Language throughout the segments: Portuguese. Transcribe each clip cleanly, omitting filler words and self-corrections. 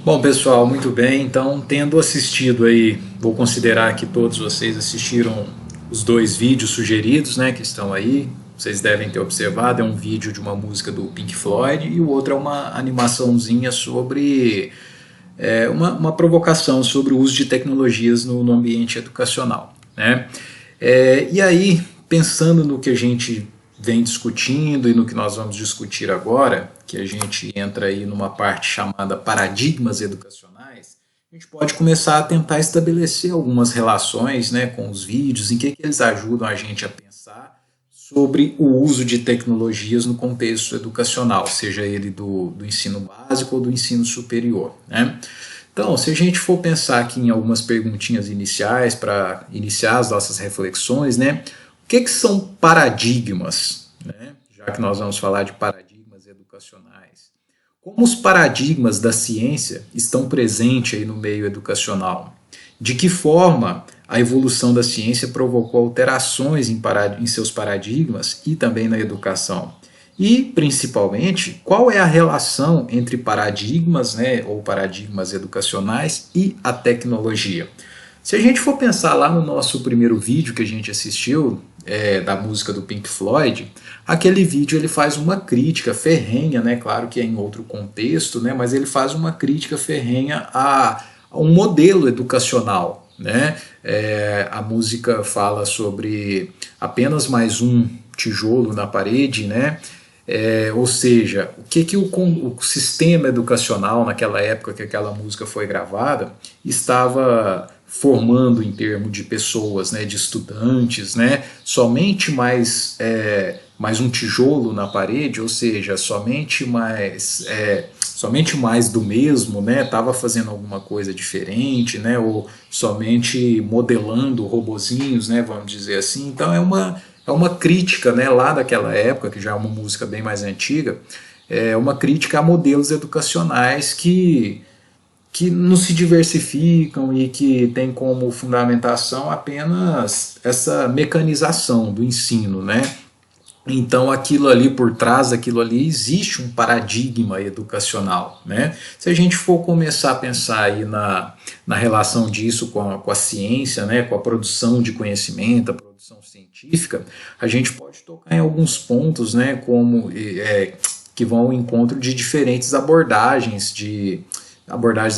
Bom, pessoal, muito bem. Então, tendo assistido aí, vou considerar que todos vocês assistiram os dois vídeos sugeridos, né, que estão aí. Vocês devem ter observado, é um vídeo de uma música do Pink Floyd e o outro é uma animaçãozinha sobre uma provocação sobre o uso de tecnologias no ambiente educacional, né? E aí, pensando no que a gente vem discutindo e no que nós vamos discutir agora, que a gente entra aí numa parte chamada paradigmas educacionais, a gente pode começar a tentar estabelecer algumas relações, né, com os vídeos, em que eles ajudam a gente a pensar sobre o uso de tecnologias no contexto educacional, seja ele do ensino básico ou do ensino superior, né? Então, se a gente for pensar aqui em algumas perguntinhas iniciais para iniciar as nossas reflexões, né? O que são paradigmas, né? Já que nós vamos falar de paradigmas educacionais. Como os paradigmas da ciência estão presentes aí no meio educacional? De que forma a evolução da ciência provocou alterações em seus paradigmas e também na educação? E, principalmente, qual é a relação entre paradigmas, né, ou paradigmas educacionais e a tecnologia? Se a gente for pensar lá no nosso primeiro vídeo que a gente assistiu, da música do Pink Floyd, aquele vídeo ele faz uma crítica ferrenha, né, claro que é em outro contexto, né, mas ele faz uma crítica ferrenha a um modelo educacional, né? A música fala sobre apenas mais um tijolo na parede, né? Ou seja, o que o sistema educacional naquela época que aquela música foi gravada estava formando em termos de pessoas, né, de estudantes, né? Somente mais um tijolo na parede, ou seja, somente mais do mesmo, né? Estava fazendo alguma coisa diferente, né? Ou somente modelando robozinhos, né? Vamos dizer assim. Então é uma crítica, né? Lá daquela época, que já é uma música bem mais antiga, é uma crítica a modelos educacionais que não se diversificam e que tem como fundamentação apenas essa mecanização do ensino, né? Então, aquilo ali, por trás daquilo ali, existe um paradigma educacional, né? Se a gente for começar a pensar aí na relação disso com a ciência, né, com a produção de conhecimento, a produção científica, a gente pode tocar em alguns pontos, né, que vão ao encontro de diferentes abordagens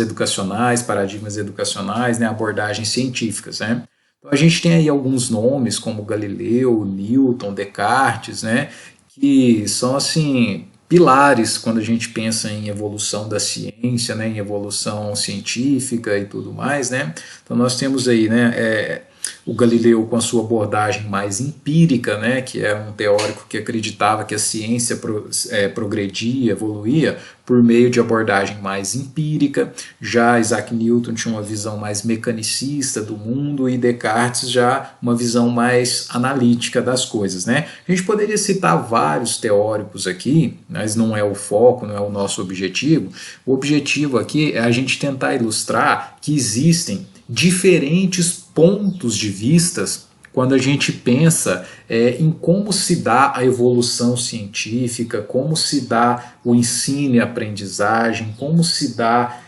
educacionais, paradigmas educacionais, né, abordagens científicas, né? Então, a gente tem aí alguns nomes como Galileu, Newton, Descartes, né, que são assim pilares quando a gente pensa em evolução da ciência, né, em evolução científica e tudo mais, né. Então nós temos aí, né, o Galileu com a sua abordagem mais empírica, né, que é um teórico que acreditava que a ciência progredia, evoluía por meio de abordagem mais empírica. Já Isaac Newton tinha uma visão mais mecanicista do mundo e Descartes já uma visão mais analítica das coisas, né? A gente poderia citar vários teóricos aqui, mas não é o foco, não é o nosso objetivo. O objetivo aqui é a gente tentar ilustrar que existem diferentes pontos de vistas quando a gente pensa em como se dá a evolução científica, como se dá o ensino e a aprendizagem, como se dá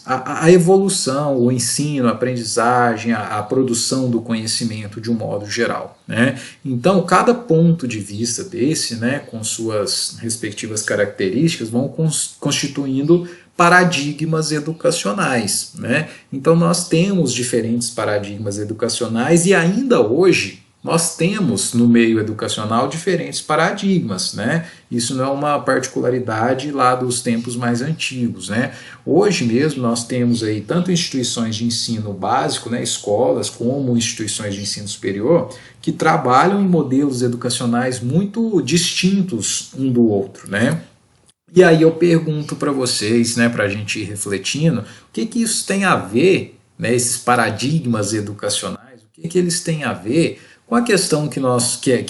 a evolução, o ensino, a aprendizagem, a produção do conhecimento de um modo geral, né? Então, cada ponto de vista desse, né, com suas respectivas características, vão constituindo paradigmas educacionais, né? Então nós temos diferentes paradigmas educacionais e ainda hoje nós temos no meio educacional diferentes paradigmas, né? Isso não é uma particularidade lá dos tempos mais antigos, né? Hoje mesmo nós temos aí tanto instituições de ensino básico, né, escolas, como instituições de ensino superior, que trabalham em modelos educacionais muito distintos um do outro, né? E aí eu pergunto para vocês, né, para a gente ir refletindo, o que isso tem a ver, né, esses paradigmas educacionais, o que eles têm a ver com a questão que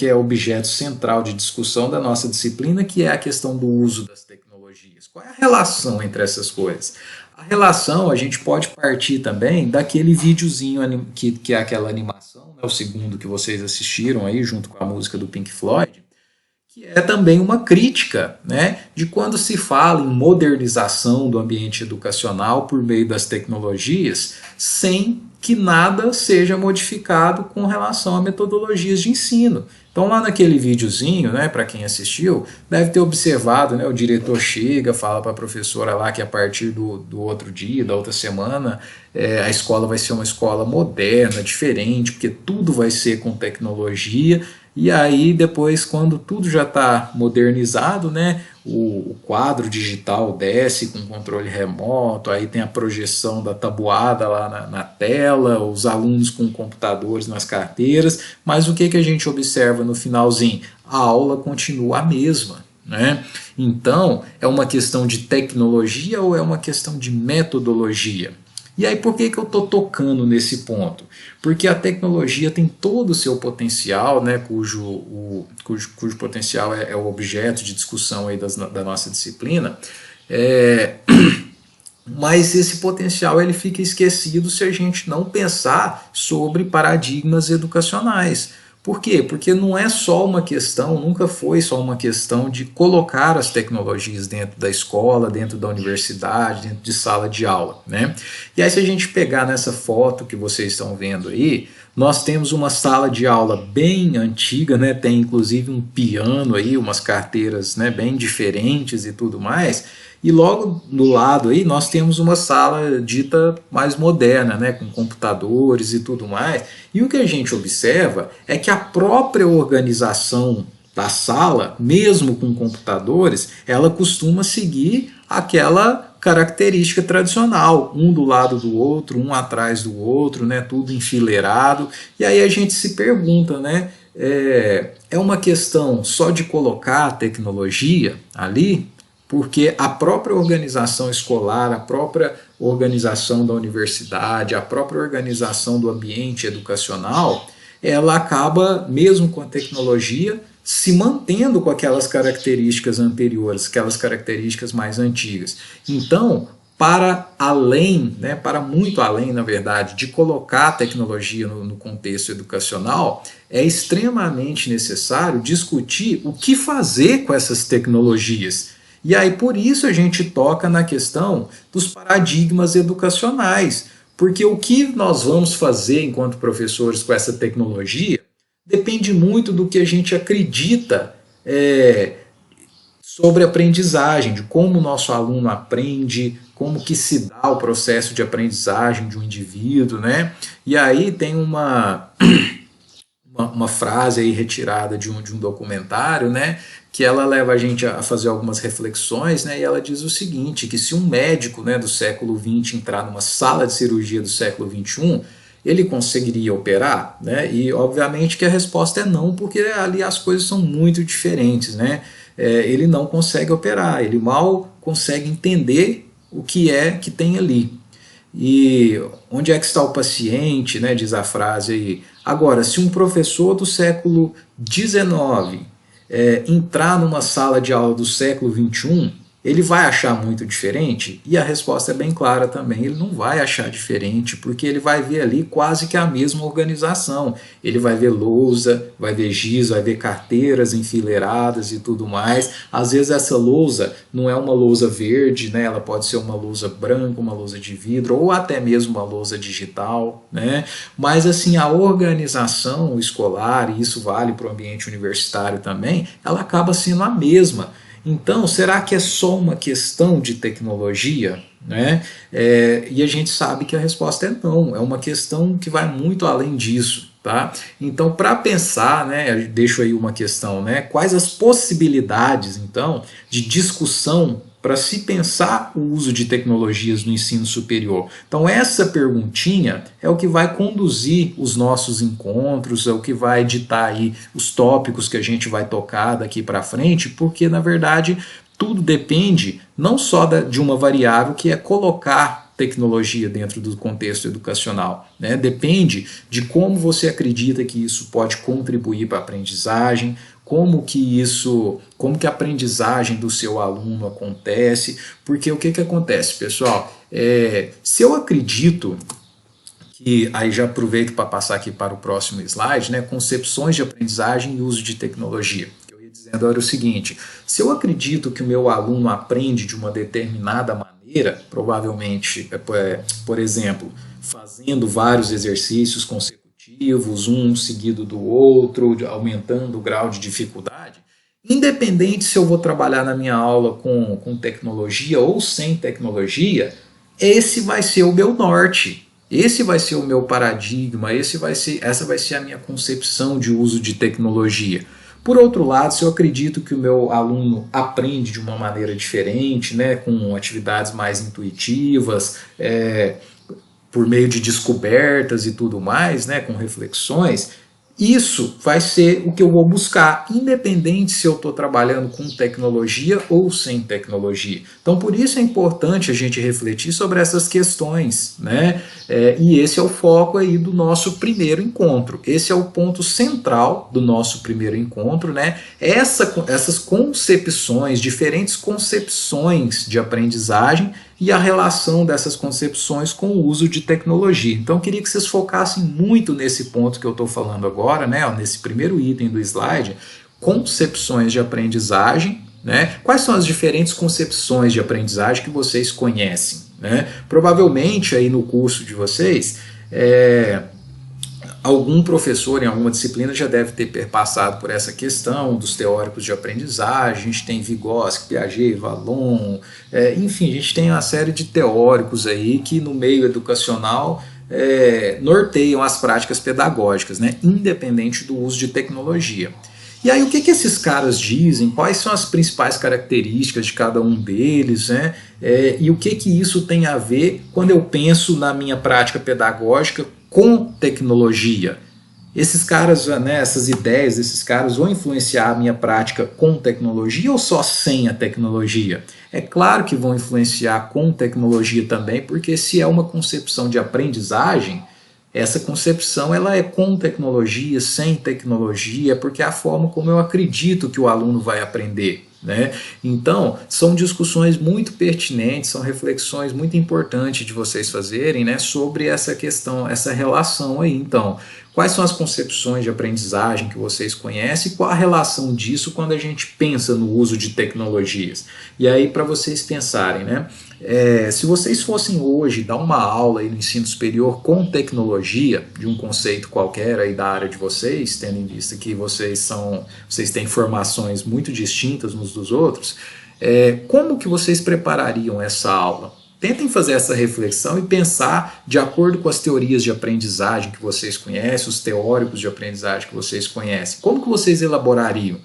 é objeto central de discussão da nossa disciplina, que é a questão do uso das tecnologias. Qual é a relação entre essas coisas? A relação a gente pode partir também daquele videozinho que é aquela animação, né, o segundo que vocês assistiram aí junto com a música do Pink Floyd, que é também uma crítica, né, de quando se fala em modernização do ambiente educacional por meio das tecnologias, sem que nada seja modificado com relação a metodologias de ensino. Então lá naquele videozinho, né, para quem assistiu, deve ter observado, né, o diretor chega, fala para a professora lá que a partir do outro dia, da outra semana, a escola vai ser uma escola moderna, diferente, porque tudo vai ser com tecnologia. E aí depois, quando tudo já está modernizado, né, o quadro digital desce com controle remoto, aí tem a projeção da tabuada lá na tela, os alunos com computadores nas carteiras, mas o que a gente observa no finalzinho? A aula continua a mesma. Né? Então, é uma questão de tecnologia ou é uma questão de metodologia? E aí por que eu estou tocando nesse ponto? Porque a tecnologia tem todo o seu potencial, né, cujo potencial é o objeto de discussão aí da nossa disciplina, mas esse potencial ele fica esquecido se a gente não pensar sobre paradigmas educacionais. Por quê? Porque não é só uma questão, nunca foi só uma questão de colocar as tecnologias dentro da escola, dentro da universidade, dentro de sala de aula, né? E aí se a gente pegar nessa foto que vocês estão vendo aí, nós temos uma sala de aula bem antiga, né? Tem inclusive um piano aí, umas carteiras, né, bem diferentes e tudo mais. E logo do lado aí nós temos uma sala dita mais moderna, né, com computadores e tudo mais. E o que a gente observa é que a própria organização da sala, mesmo com computadores, ela costuma seguir aquela característica tradicional, um do lado do outro, um atrás do outro, né, tudo enfileirado. E aí a gente se pergunta, né, é uma questão só de colocar a tecnologia ali? Porque a própria organização escolar, a própria organização da universidade, a própria organização do ambiente educacional, ela acaba, mesmo com a tecnologia, se mantendo com aquelas características anteriores, aquelas características mais antigas. Então, para além, né, para muito além, na verdade, de colocar a tecnologia no contexto educacional, é extremamente necessário discutir o que fazer com essas tecnologias. E aí por isso a gente toca na questão dos paradigmas educacionais, porque o que nós vamos fazer enquanto professores com essa tecnologia depende muito do que a gente acredita sobre aprendizagem, de como o nosso aluno aprende, como que se dá o processo de aprendizagem de um indivíduo, né? E aí tem uma frase aí retirada de um documentário, né, que ela leva a gente a fazer algumas reflexões, né, e ela diz o seguinte, que se um médico, né, do século XX entrar numa sala de cirurgia do século XXI, ele conseguiria operar? Né? E obviamente que a resposta é não, porque ali as coisas são muito diferentes. Né? Ele não consegue operar, ele mal consegue entender o que é que tem ali. E onde é que está o paciente, né, diz a frase aí. Agora, se um professor do século XIX entrar numa sala de aula do século XXI, ele vai achar muito diferente? E a resposta é bem clara também, ele não vai achar diferente, porque ele vai ver ali quase que a mesma organização. Ele vai ver lousa, vai ver giz, vai ver carteiras enfileiradas e tudo mais. Às vezes essa lousa não é uma lousa verde, né? Ela pode ser uma lousa branca, uma lousa de vidro, ou até mesmo uma lousa digital. Né? Mas assim, a organização escolar, e isso vale para o ambiente universitário também, ela acaba sendo a mesma. Então, será que é só uma questão de tecnologia? Né? E a gente sabe que a resposta é não, é uma questão que vai muito além disso. Tá? Então, para pensar, né, deixo aí uma questão, né, quais as possibilidades, então, de discussão para se pensar o uso de tecnologias no ensino superior? Então essa perguntinha é o que vai conduzir os nossos encontros, é o que vai ditar aí os tópicos que a gente vai tocar daqui para frente, porque na verdade tudo depende não só de uma variável que é colocar tecnologia dentro do contexto educacional, né? Depende de como você acredita que isso pode contribuir para a aprendizagem, como que a aprendizagem do seu aluno acontece, porque o que acontece, pessoal? Se eu acredito que, aí já aproveito para passar aqui para o próximo slide, né, concepções de aprendizagem e uso de tecnologia. Eu ia dizer dizendo era o seguinte: se eu acredito que o meu aluno aprende de uma determinada maneira, provavelmente, por exemplo, fazendo vários exercícios consecutivos, um seguido do outro, aumentando o grau de dificuldade, independente se eu vou trabalhar na minha aula com tecnologia ou sem tecnologia, esse vai ser o meu norte. Esse vai ser o meu paradigma, essa vai ser a minha concepção de uso de tecnologia. Por outro lado, se eu acredito que o meu aluno aprende de uma maneira diferente, né, com atividades mais intuitivas, por meio de descobertas e tudo mais, né, com reflexões, isso vai ser o que eu vou buscar, independente se eu estou trabalhando com tecnologia ou sem tecnologia. Então, por isso é importante a gente refletir sobre essas questões, né? E esse é o foco aí do nosso primeiro encontro. Esse é o ponto central do nosso primeiro encontro, né? Essas concepções, diferentes concepções de aprendizagem e a relação dessas concepções com o uso de tecnologia. Então, eu queria que vocês focassem muito nesse ponto que eu estou falando agora, né, nesse primeiro item do slide, concepções de aprendizagem, né? Quais são as diferentes concepções de aprendizagem que vocês conhecem, né? Provavelmente aí no curso de vocês, algum professor em alguma disciplina já deve ter perpassado por essa questão dos teóricos de aprendizagem. A gente tem Vygotsky, Piaget, Vallon, enfim, a gente tem uma série de teóricos aí que no meio educacional norteiam as práticas pedagógicas, né, independente do uso de tecnologia. E aí o que esses caras dizem, quais são as principais características de cada um deles, né? E o que isso tem a ver quando eu penso na minha prática pedagógica com tecnologia? Esses caras, né, essas ideias, esses caras vão influenciar a minha prática com tecnologia ou só sem a tecnologia? É claro que vão influenciar com tecnologia também, porque se é uma concepção de aprendizagem, essa concepção ela é com tecnologia, sem tecnologia, porque é a forma como eu acredito que o aluno vai aprender, né? Então, são discussões muito pertinentes, são reflexões muito importantes de vocês fazerem, né, sobre essa questão, essa relação aí. Então, quais são as concepções de aprendizagem que vocês conhecem e qual a relação disso quando a gente pensa no uso de tecnologias? E aí, para vocês pensarem, né? Se vocês fossem hoje dar uma aula aí no ensino superior com tecnologia, de um conceito qualquer aí da área de vocês, tendo em vista que vocês têm formações muito distintas uns dos outros, como que vocês preparariam essa aula? Tentem fazer essa reflexão e pensar de acordo com as teorias de aprendizagem que vocês conhecem, os teóricos de aprendizagem que vocês conhecem. Como que vocês elaborariam?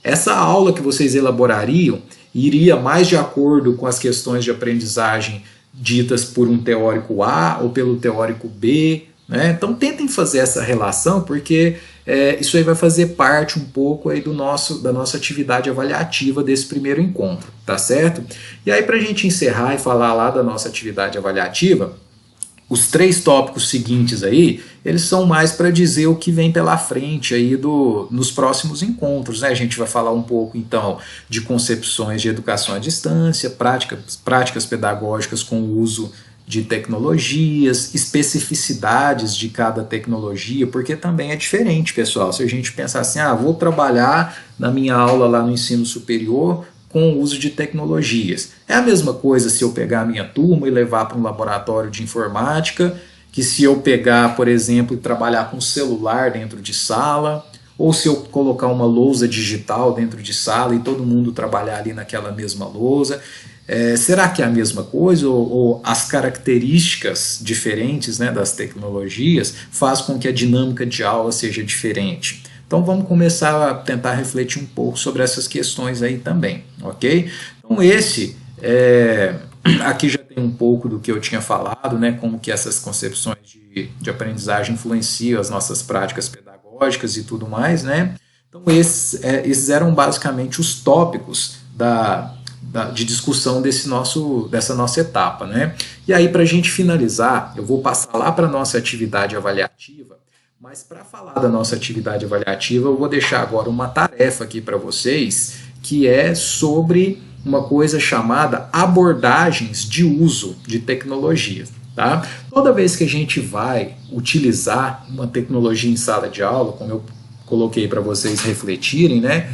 Essa aula que vocês elaborariam iria mais de acordo com as questões de aprendizagem ditas por um teórico A ou pelo teórico B, né? Então tentem fazer essa relação, porque isso aí vai fazer parte um pouco aí da nossa atividade avaliativa desse primeiro encontro, tá certo? E aí, para a gente encerrar e falar lá da nossa atividade avaliativa, os 3 tópicos seguintes aí, eles são mais para dizer o que vem pela frente aí nos próximos encontros, né? A gente vai falar um pouco, então, de concepções de educação à distância, práticas pedagógicas com o uso de tecnologias, especificidades de cada tecnologia, porque também é diferente, pessoal. Se a gente pensar assim, vou trabalhar na minha aula lá no ensino superior com o uso de tecnologias. É a mesma coisa se eu pegar a minha turma e levar para um laboratório de informática, que se eu pegar, por exemplo, e trabalhar com celular dentro de sala, ou se eu colocar uma lousa digital dentro de sala e todo mundo trabalhar ali naquela mesma lousa. Será que é a mesma coisa ou as características diferentes, né, das tecnologias faz com que a dinâmica de aula seja diferente? Então vamos começar a tentar refletir um pouco sobre essas questões aí também, ok? Então aqui já tem um pouco do que eu tinha falado, né, como que essas concepções de aprendizagem influenciam as nossas práticas pedagógicas e tudo mais, né? Então esses eram basicamente os tópicos de discussão dessa nossa etapa, né? E aí, para a gente finalizar, eu vou passar lá para a nossa atividade avaliativa, mas para falar da nossa atividade avaliativa, eu vou deixar agora uma tarefa aqui para vocês, que é sobre uma coisa chamada abordagens de uso de tecnologia. Tá? Toda vez que a gente vai utilizar uma tecnologia em sala de aula, como eu coloquei para vocês refletirem, né?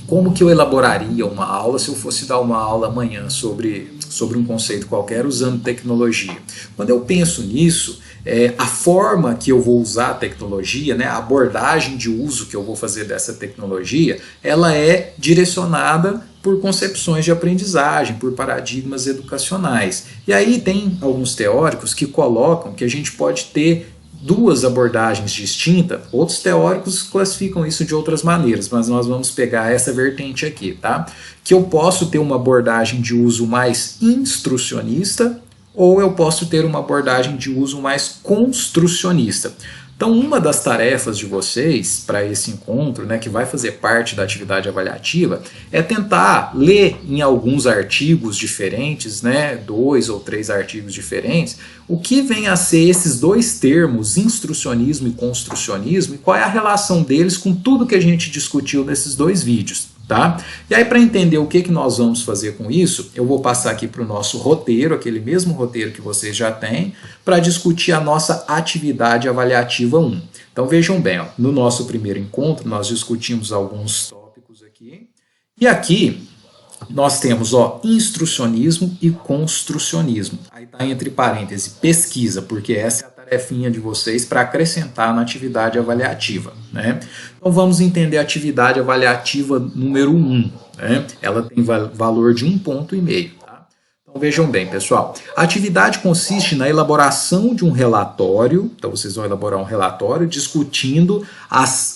como que eu elaboraria uma aula se eu fosse dar uma aula amanhã sobre um conceito qualquer usando tecnologia? Quando eu penso nisso, a forma que eu vou usar a tecnologia, né, a abordagem de uso que eu vou fazer dessa tecnologia, ela é direcionada por concepções de aprendizagem, por paradigmas educacionais. E aí tem alguns teóricos que colocam que a gente pode ter duas abordagens distintas. Outros teóricos classificam isso de outras maneiras, mas nós vamos pegar essa vertente aqui, tá? Que eu posso ter uma abordagem de uso mais instrucionista ou eu posso ter uma abordagem de uso mais construcionista. Então, uma das tarefas de vocês para esse encontro, né, que vai fazer parte da atividade avaliativa, é tentar ler em alguns artigos diferentes, né, 2 ou 3 artigos diferentes, o que vem a ser esses dois termos, instrucionismo e construcionismo, e qual é a relação deles com tudo que a gente discutiu nesses dois vídeos. Tá? E aí, para entender o que nós vamos fazer com isso, eu vou passar aqui para o nosso roteiro, aquele mesmo roteiro que vocês já têm, para discutir a nossa atividade avaliativa 1. Então vejam bem, ó, no nosso primeiro encontro nós discutimos alguns tópicos aqui, e aqui nós temos instrucionismo e construcionismo. Aí está entre parênteses, pesquisa, porque essa é a tarefinha de vocês para acrescentar na atividade avaliativa. Né? Então vamos entender a atividade avaliativa número 1. Né? Ela tem valor de 1,5 ponto. Então vejam bem, pessoal, a atividade consiste na elaboração de um relatório, então vocês vão elaborar um relatório discutindo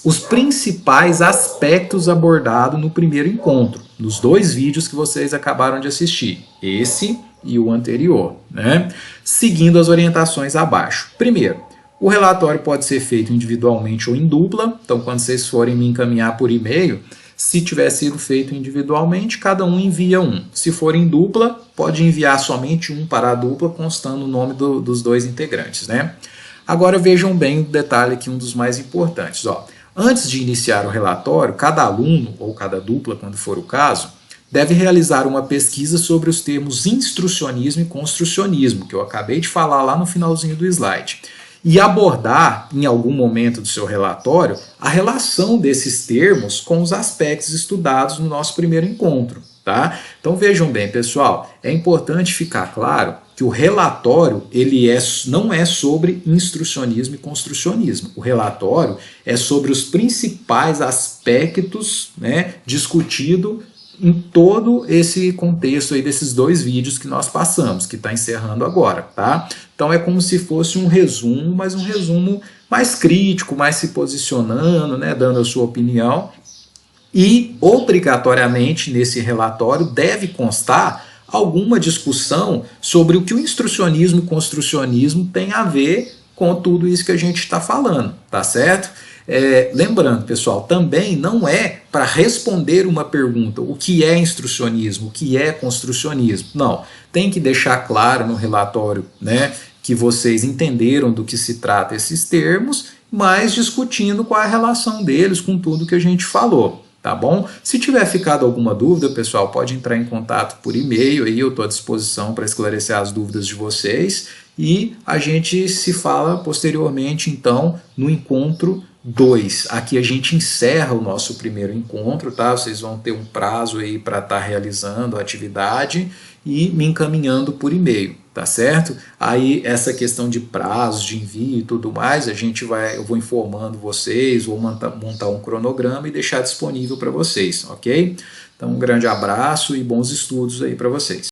os principais aspectos abordados no primeiro encontro, nos dois vídeos que vocês acabaram de assistir, esse e o anterior, né? Seguindo as orientações abaixo. Primeiro, o relatório pode ser feito individualmente ou em dupla, então quando vocês forem me encaminhar por e-mail, se tiver sido feito individualmente, cada um envia um. Se for em dupla, pode enviar somente um para a dupla, constando o nome dos dois integrantes. Né? Agora vejam bem o detalhe aqui, um dos mais importantes. Ó. Antes de iniciar o relatório, cada aluno, ou cada dupla, quando for o caso, deve realizar uma pesquisa sobre os termos instrucionismo e construcionismo, que eu acabei de falar lá no finalzinho do slide. E abordar, em algum momento do seu relatório, a relação desses termos com os aspectos estudados no nosso primeiro encontro. Tá? Então vejam bem, pessoal, é importante ficar claro que o relatório não é sobre instrucionismo e construcionismo. O relatório é sobre os principais aspectos, né, discutidos em todo esse contexto aí desses dois vídeos que nós passamos, que está encerrando agora, tá? Então é como se fosse um resumo, mas um resumo mais crítico, mais se posicionando, né, dando a sua opinião. E, obrigatoriamente, nesse relatório deve constar alguma discussão sobre o que o instrucionismo e construcionismo tem a ver com tudo isso que a gente está falando, tá certo? Lembrando, pessoal, também não é para responder uma pergunta, o que é instrucionismo, o que é construcionismo. Não, tem que deixar claro no relatório, né, que vocês entenderam do que se trata esses termos, mas discutindo qual é a relação deles com tudo que a gente falou. Tá bom? Se tiver ficado alguma dúvida, pessoal, pode entrar em contato por e-mail, aí eu estou à disposição para esclarecer as dúvidas de vocês e a gente se fala posteriormente, então, no encontro 2. Aqui a gente encerra o nosso primeiro encontro, tá? Vocês vão ter um prazo aí para estar realizando a atividade e me encaminhando por e-mail, tá certo? Aí essa questão de prazos, de envio e tudo mais, eu vou informando vocês, vou montar um cronograma e deixar disponível para vocês, ok? Então um grande abraço e bons estudos aí para vocês.